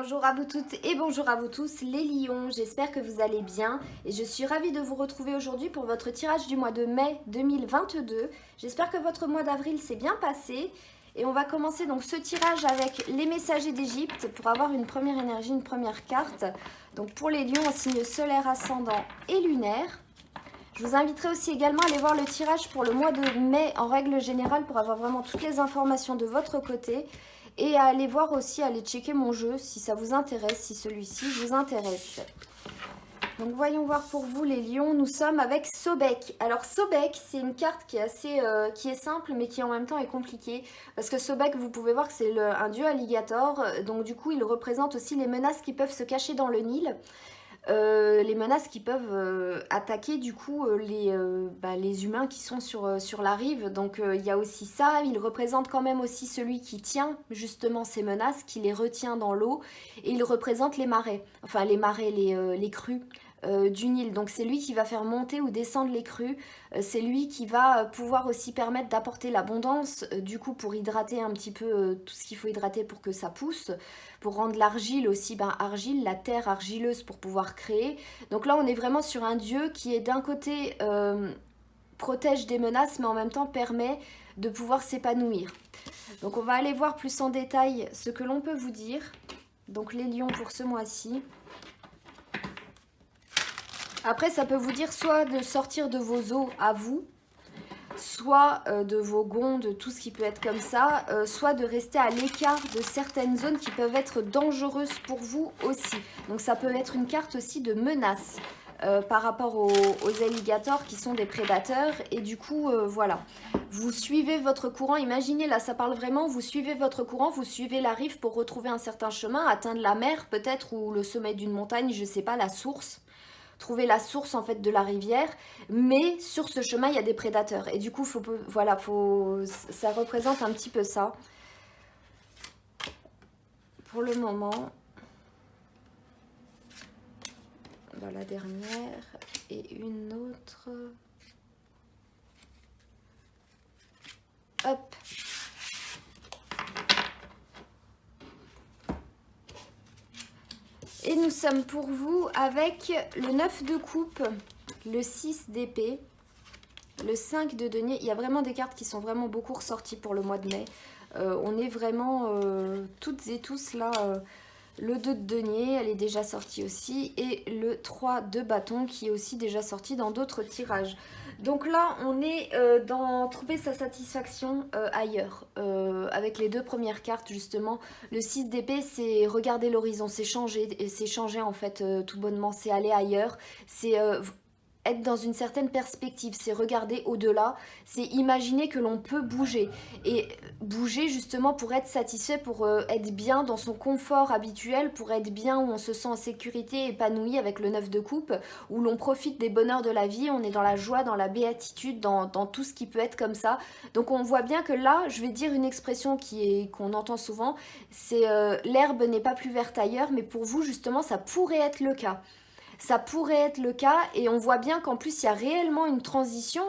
Bonjour à vous toutes et bonjour à vous tous les lions, j'espère que vous allez bien et je suis ravie de vous retrouver aujourd'hui pour votre tirage du mois de mai 2022. J'espère que votre mois d'avril s'est bien passé et on va commencer donc ce tirage avec les messagers d'Égypte pour avoir une première énergie, une première carte. Donc pour les lions en signe solaire, ascendant et lunaire. Je vous inviterai aussi également à aller voir le tirage pour le mois de mai en règle générale pour avoir vraiment toutes les informations de votre côté. Et à aller voir aussi, à aller checker mon jeu si ça vous intéresse, si celui-ci vous intéresse. Donc voyons voir pour vous les lions, nous sommes avec Sobek. Alors Sobek, c'est une carte qui est assez qui est simple mais qui en même temps est compliquée. Parce que Sobek, vous pouvez voir que c'est un dieu alligator, donc du coup il représente aussi les menaces qui peuvent se cacher dans le Nil. Les menaces qui peuvent attaquer du coup les humains qui sont sur la rive. Donc il y a aussi ça, il représente quand même aussi celui qui tient justement ces menaces, qui les retient dans l'eau, et il représente les marais, enfin les marais, les crues du Nil. Donc c'est lui qui va faire monter ou descendre les crues, c'est lui qui va pouvoir aussi permettre d'apporter l'abondance, du coup pour hydrater un petit peu tout ce qu'il faut hydrater pour que ça pousse, pour rendre l'argile aussi, argile, la terre argileuse pour pouvoir créer. Donc là on est vraiment sur un dieu qui est d'un côté protège des menaces mais en même temps permet de pouvoir s'épanouir. Donc on va aller voir plus en détail ce que l'on peut vous dire. Donc les lions pour ce mois-ci. Après, ça peut vous dire soit de sortir de vos eaux à vous, soit de vos gonds, de tout ce qui peut être comme ça, soit de rester à l'écart de certaines zones qui peuvent être dangereuses pour vous aussi. Donc ça peut être une carte aussi de menace par rapport aux alligators qui sont des prédateurs. Et du coup, voilà, vous suivez votre courant. Imaginez, là, ça parle vraiment, vous suivez votre courant, vous suivez la rive pour retrouver un certain chemin, atteindre la mer peut-être, ou le sommet d'une montagne, je sais pas, la source. Trouver la source en fait de la rivière, mais sur ce chemin il y a des prédateurs et du coup ça représente un petit peu ça pour le moment. La dernière et une autre. Hop. Et nous sommes pour vous avec le 9 de coupe, le 6 d'épée, le 5 de denier. Il y a vraiment des cartes qui sont vraiment beaucoup ressorties pour le mois de mai. On est vraiment toutes et tous là. Le 2 de denier, elle est déjà sortie aussi. Et le 3 de bâton qui est aussi déjà sorti dans d'autres tirages. Donc là, on est dans trouver sa satisfaction ailleurs. Avec les deux premières cartes, justement. Le 6 d'épée, c'est regarder l'horizon, c'est changer en fait tout bonnement. C'est aller ailleurs. C'est être dans une certaine perspective, c'est regarder au-delà, c'est imaginer que l'on peut bouger. Et bouger justement pour être satisfait, pour être bien dans son confort habituel, pour être bien où on se sent en sécurité, épanoui avec le 9 de coupe, où l'on profite des bonheurs de la vie, on est dans la joie, dans la béatitude, dans tout ce qui peut être comme ça. Donc on voit bien que là, je vais dire une expression qu'on entend souvent, c'est l'herbe n'est pas plus verte ailleurs, mais pour vous justement ça pourrait être le cas. Ça pourrait être le cas et on voit bien qu'en plus il y a réellement une transition,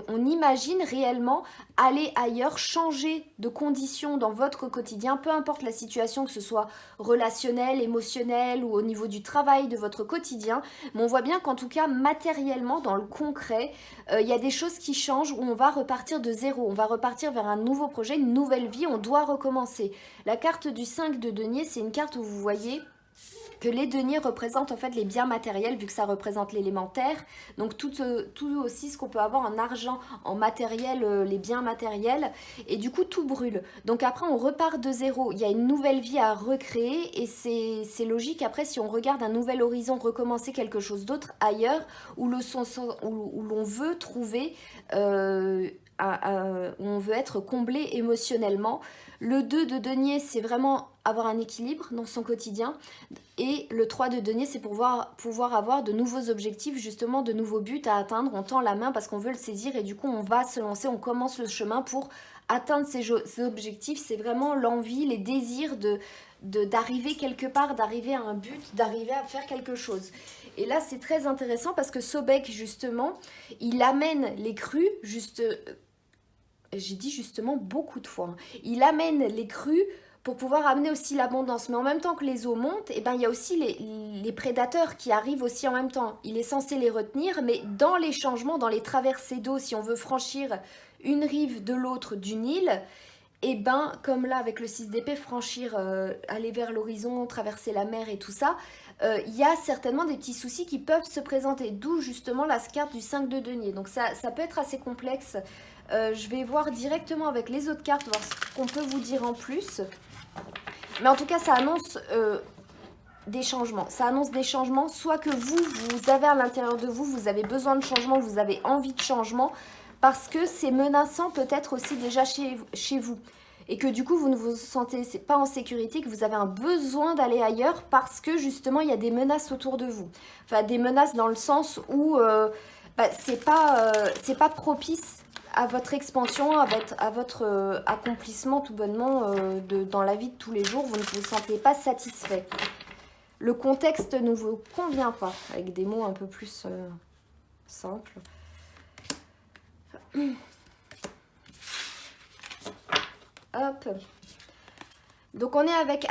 on imagine réellement aller ailleurs, changer de conditions dans votre quotidien, peu importe la situation, que ce soit relationnelle, émotionnelle ou au niveau du travail de votre quotidien, mais on voit bien qu'en tout cas matériellement, dans le concret, il y a des choses qui changent où on va repartir de zéro, on va repartir vers un nouveau projet, une nouvelle vie, on doit recommencer. La carte du 5 de denier, c'est une carte où vous voyez que les deniers représentent en fait les biens matériels vu que ça représente l'élémentaire, donc tout aussi ce qu'on peut avoir en argent, en matériel, les biens matériels, et du coup tout brûle. Donc après on repart de zéro, il y a une nouvelle vie à recréer et c'est logique après si on regarde un nouvel horizon, recommencer quelque chose d'autre ailleurs où l'on veut trouver, où on veut être comblé émotionnellement. Le 2 de denier, c'est vraiment avoir un équilibre dans son quotidien. Et le 3 de denier, c'est pour pouvoir avoir de nouveaux objectifs, justement de nouveaux buts à atteindre. On tend la main parce qu'on veut le saisir et du coup on va se lancer, on commence le chemin pour atteindre ces objectifs. C'est vraiment l'envie, les désirs d'arriver quelque part, d'arriver à un but, d'arriver à faire quelque chose. Et là c'est très intéressant parce que Sobek justement, il amène les crues, j'ai dit justement beaucoup de fois, il amène les crues pour pouvoir amener aussi l'abondance. Mais en même temps que les eaux montent, et ben, il y a aussi les prédateurs qui arrivent aussi en même temps. Il est censé les retenir, mais dans les changements, dans les traversées d'eau, si on veut franchir une rive de l'autre d'une île, et ben comme là avec le 6 d'épée, franchir, aller vers l'horizon, traverser la mer et tout ça, il y a certainement des petits soucis qui peuvent se présenter, d'où justement la carte du 5 de denier. Donc ça peut être assez complexe. Je vais voir directement avec les autres cartes, voir ce qu'on peut vous dire en plus. Mais en tout cas, ça annonce des changements. Ça annonce des changements, soit que vous avez à l'intérieur de vous, vous avez besoin de changement, vous avez envie de changement, parce que c'est menaçant peut-être aussi déjà chez vous. Et que du coup, vous ne vous sentez pas en sécurité, que vous avez un besoin d'aller ailleurs parce que justement, il y a des menaces autour de vous. Enfin, des menaces dans le sens où c'est pas propice à votre expansion, à votre accomplissement tout bonnement dans la vie de tous les jours. Vous ne vous sentez pas satisfait. Le contexte ne vous convient pas, avec des mots un peu plus simples. Hop. Donc on est avec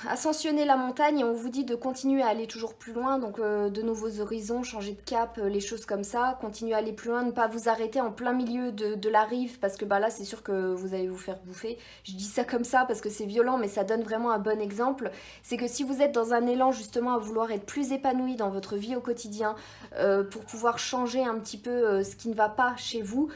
ascensionner la montagne et on vous dit de continuer à aller toujours plus loin, donc de nouveaux horizons, changer de cap, les choses comme ça, continuer à aller plus loin, ne pas vous arrêter en plein milieu de la rive parce que bah là c'est sûr que vous allez vous faire bouffer. Je dis ça comme ça parce que c'est violent mais ça donne vraiment un bon exemple. C'est que si vous êtes dans un élan justement à vouloir être plus épanoui dans votre vie au quotidien, pour pouvoir changer un petit peu ce qui ne va pas chez vous,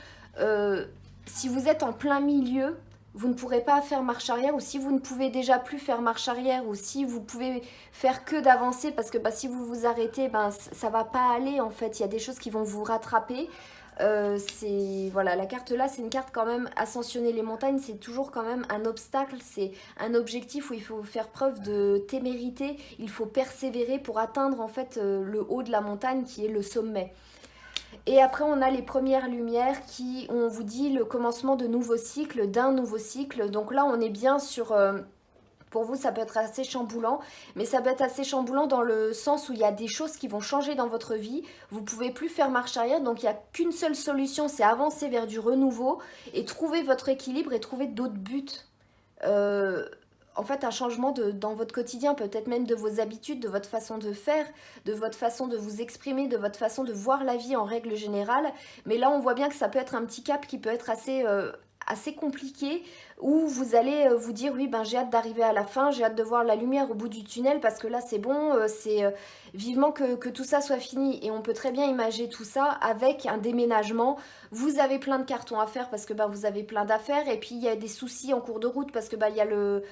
si vous êtes en plein milieu, vous ne pourrez pas faire marche arrière, ou si vous ne pouvez déjà plus faire marche arrière, ou si vous pouvez faire que d'avancer parce que si vous vous arrêtez, ça va pas aller en fait, il y a des choses qui vont vous rattraper. Voilà, la carte là c'est une carte quand même, ascensionner les montagnes c'est toujours quand même un obstacle, c'est un objectif où il faut faire preuve de témérité, il faut persévérer pour atteindre en fait le haut de la montagne qui est le sommet. Et après, on a les premières lumières qui, on vous dit, le commencement de nouveaux cycles, d'un nouveau cycle. Donc là, on est bien sur... pour vous, ça peut être assez chamboulant, mais ça peut être assez chamboulant dans le sens où il y a des choses qui vont changer dans votre vie. Vous ne pouvez plus faire marche arrière, donc il n'y a qu'une seule solution, c'est avancer vers du renouveau et trouver votre équilibre et trouver d'autres buts. En fait, un changement dans votre quotidien, peut-être même de vos habitudes, de votre façon de faire, de votre façon de vous exprimer, de votre façon de voir la vie en règle générale. Mais là, on voit bien que ça peut être un petit cap qui peut être assez compliqué, où vous allez vous dire, oui, j'ai hâte d'arriver à la fin, j'ai hâte de voir la lumière au bout du tunnel, parce que là, c'est bon, c'est vivement que tout ça soit fini. Et on peut très bien imaginer tout ça avec un déménagement. Vous avez plein de cartons à faire, parce que vous avez plein d'affaires, et puis il y a des soucis en cours de route, parce que il y a le...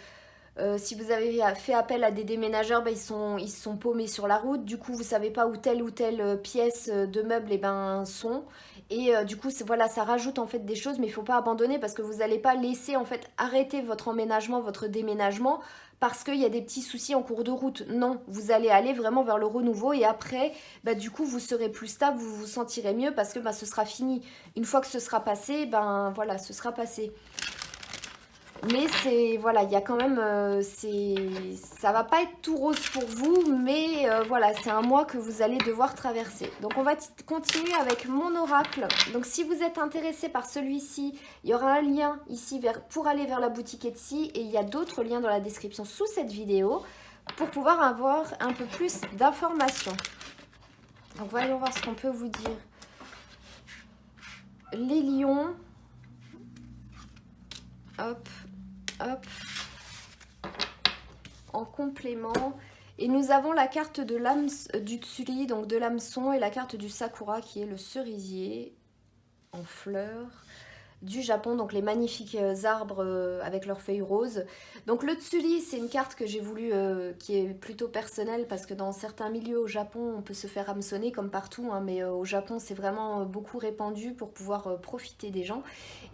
si vous avez fait appel à des déménageurs, ils se sont paumés sur la route. Du coup, vous ne savez pas où telle pièce de meubles sont. Et du coup, voilà, ça rajoute en fait des choses, mais il ne faut pas abandonner parce que vous n'allez pas laisser en fait arrêter votre emménagement, votre déménagement parce qu'il y a des petits soucis en cours de route. Non, vous allez aller vraiment vers le renouveau et après, du coup, vous serez plus stable, vous vous sentirez mieux parce que ce sera fini. Une fois que ce sera passé, voilà, ce sera passé. Mais c'est, voilà, il y a quand même, ça va pas être tout rose pour vous, mais voilà, c'est un mois que vous allez devoir traverser. Donc on va continuer avec mon oracle. Donc si vous êtes intéressé par celui-ci, il y aura un lien ici pour aller vers la boutique Etsy et il y a d'autres liens dans la description sous cette vidéo pour pouvoir avoir un peu plus d'informations. Donc voyons voir ce qu'on peut vous dire. Les lions. Hop. Hop. En complément. Et nous avons la carte de du tsuri, donc de l'hameçon, et la carte du sakura qui est le cerisier en fleurs du Japon, donc les magnifiques arbres avec leurs feuilles roses. Donc le tsuri, c'est une carte que j'ai voulu, qui est plutôt personnelle, parce que dans certains milieux au Japon, on peut se faire hameçonner comme partout, hein, mais au Japon, c'est vraiment beaucoup répandu pour pouvoir profiter des gens.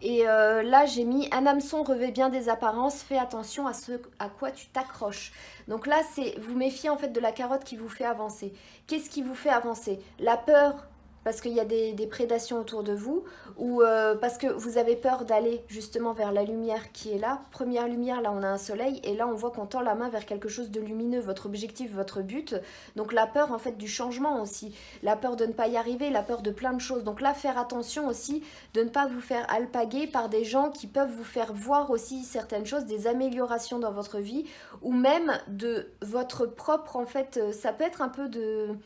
Et là, j'ai mis un hameçon revêt bien des apparences, fais attention à ce à quoi tu t'accroches. Donc là, c'est vous méfiez en fait de la carotte qui vous fait avancer. Qu'est-ce qui vous fait avancer? La peur. parce qu'il y a des prédations autour de vous, ou parce que vous avez peur d'aller justement vers la lumière qui est là. Première lumière, là on a un soleil, et là on voit qu'on tend la main vers quelque chose de lumineux, votre objectif, votre but. Donc la peur en fait du changement aussi, la peur de ne pas y arriver, la peur de plein de choses. Donc là, faire attention aussi de ne pas vous faire alpaguer par des gens qui peuvent vous faire voir aussi certaines choses, des améliorations dans votre vie, ou même de votre propre, en fait, ça peut être un peu de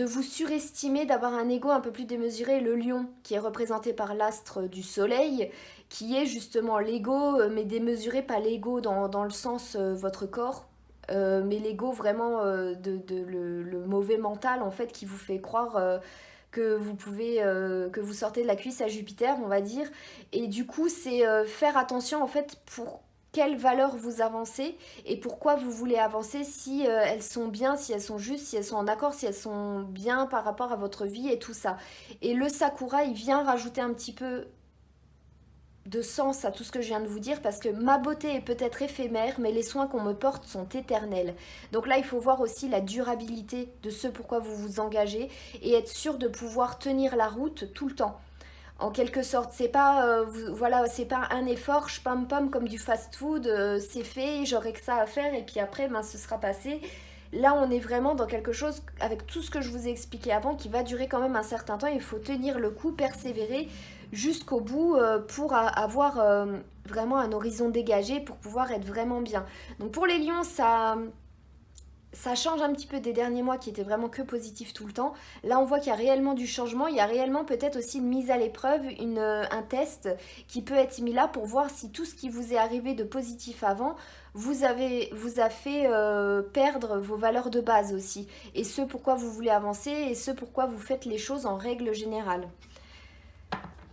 vous surestimer, d'avoir un ego un peu plus démesuré. Le lion, qui est représenté par l'astre du soleil, qui est justement l'ego, mais démesuré, pas l'ego dans le sens votre corps, mais l'ego vraiment le mauvais mental en fait qui vous fait croire que vous pouvez que vous sortez de la cuisse à Jupiter, on va dire. Et du coup c'est faire attention en fait pour quelles valeurs vous avancez et pourquoi vous voulez avancer, si elles sont bien, si elles sont justes, si elles sont en accord, si elles sont bien par rapport à votre vie et tout ça. Et le Sakura, il vient rajouter un petit peu de sens à tout ce que je viens de vous dire, parce que ma beauté est peut-être éphémère, mais les soins qu'on me porte sont éternels. Donc là, il faut voir aussi la durabilité de ce pourquoi vous vous engagez et être sûr de pouvoir tenir la route tout le temps. En quelque sorte, c'est pas voilà, c'est pas un effort pam pam comme du fast-food, c'est fait, j'aurai que ça à faire et puis après ben ce sera passé. Là, on est vraiment dans quelque chose avec tout ce que je vous ai expliqué avant qui va durer quand même un certain temps. Il faut tenir le coup, persévérer jusqu'au bout pour avoir vraiment un horizon dégagé pour pouvoir être vraiment bien. Donc pour les lions, ça change un petit peu des derniers mois qui étaient vraiment que positifs tout le temps. Là, on voit qu'il y a réellement du changement. Il y a réellement peut-être aussi une mise à l'épreuve, un test qui peut être mis là pour voir si tout ce qui vous est arrivé de positif avant vous a fait perdre vos valeurs de base aussi. Et ce pourquoi vous voulez avancer et ce pourquoi vous faites les choses en règle générale.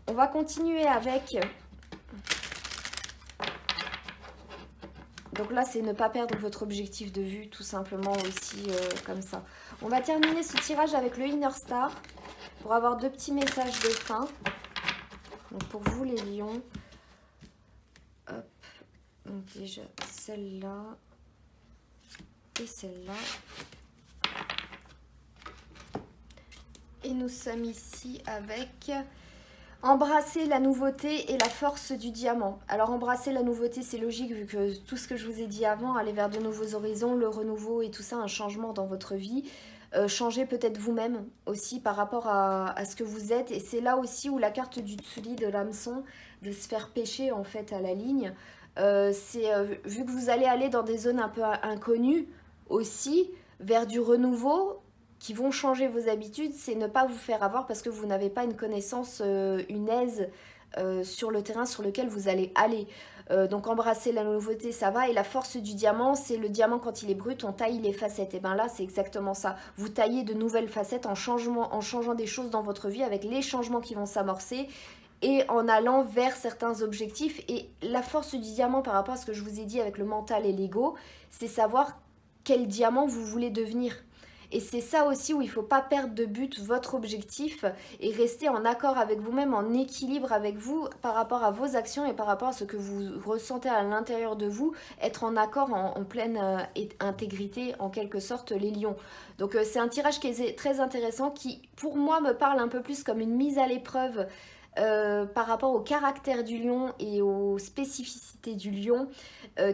On va continuer avec... Donc là, c'est ne pas perdre votre objectif de vue, tout simplement aussi comme ça. On va terminer ce tirage avec le Inner Star pour avoir deux petits messages de fin. Donc pour vous les lions, hop, donc déjà celle-là et celle-là. Et nous sommes ici avec... Embrasser la nouveauté et la force du diamant. Alors embrasser la nouveauté, c'est logique vu que tout ce que je vous ai dit avant, aller vers de nouveaux horizons, le renouveau et tout ça, un changement dans votre vie. Changer peut-être vous-même aussi par rapport à ce que vous êtes. Et c'est là aussi où la carte du Tsuli de l'hameçon, de se faire pêcher en fait à la ligne, vu que vous allez aller dans des zones un peu inconnues aussi, vers du renouveau, qui vont changer vos habitudes, c'est ne pas vous faire avoir parce que vous n'avez pas une connaissance, une aise sur le terrain sur lequel vous allez aller. Donc embrasser la nouveauté, ça va. Et la force du diamant, c'est le diamant quand il est brut, on taille les facettes. Et bien là, c'est exactement ça. Vous taillez de nouvelles facettes en changeant des choses dans votre vie avec les changements qui vont s'amorcer et en allant vers certains objectifs. Et la force du diamant par rapport à ce que je vous ai dit avec le mental et l'ego, c'est savoir quel diamant vous voulez devenir. Et c'est ça aussi où il ne faut pas perdre de but votre objectif et rester en accord avec vous-même, en équilibre avec vous par rapport à vos actions et par rapport à ce que vous ressentez à l'intérieur de vous, être en accord, en pleine intégrité en quelque sorte les lions. Donc c'est un tirage qui est très intéressant qui pour moi me parle un peu plus comme une mise à l'épreuve par rapport au caractère du lion et aux spécificités du lion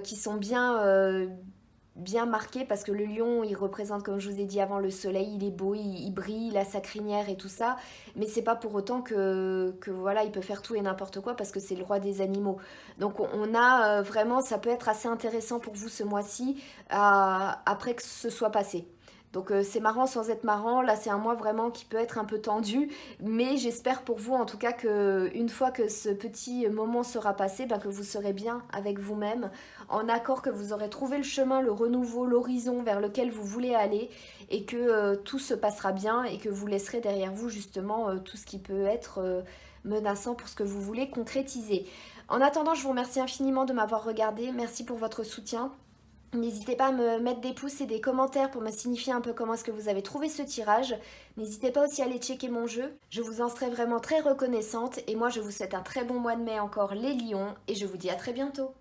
qui sont bien marqué parce que le lion il représente, comme je vous ai dit avant, le soleil, il est beau, il brille, il a sa crinière et tout ça, mais c'est pas pour autant que voilà, il peut faire tout et n'importe quoi parce que c'est le roi des animaux. Donc on a vraiment, ça peut être assez intéressant pour vous ce mois-ci après que ce soit passé. Donc c'est marrant sans être marrant, là c'est un mois vraiment qui peut être un peu tendu, mais j'espère pour vous en tout cas que une fois que ce petit moment sera passé, que vous serez bien avec vous-même, en accord, que vous aurez trouvé le chemin, le renouveau, l'horizon vers lequel vous voulez aller et que tout se passera bien et que vous laisserez derrière vous justement tout ce qui peut être menaçant pour ce que vous voulez concrétiser. En attendant, je vous remercie infiniment de m'avoir regardé, merci pour votre soutien. N'hésitez pas à me mettre des pouces et des commentaires pour me signifier un peu comment est-ce que vous avez trouvé ce tirage. N'hésitez pas aussi à aller checker mon jeu. Je vous en serai vraiment très reconnaissante. Et moi, je vous souhaite un très bon mois de mai encore les lions. Et je vous dis à très bientôt.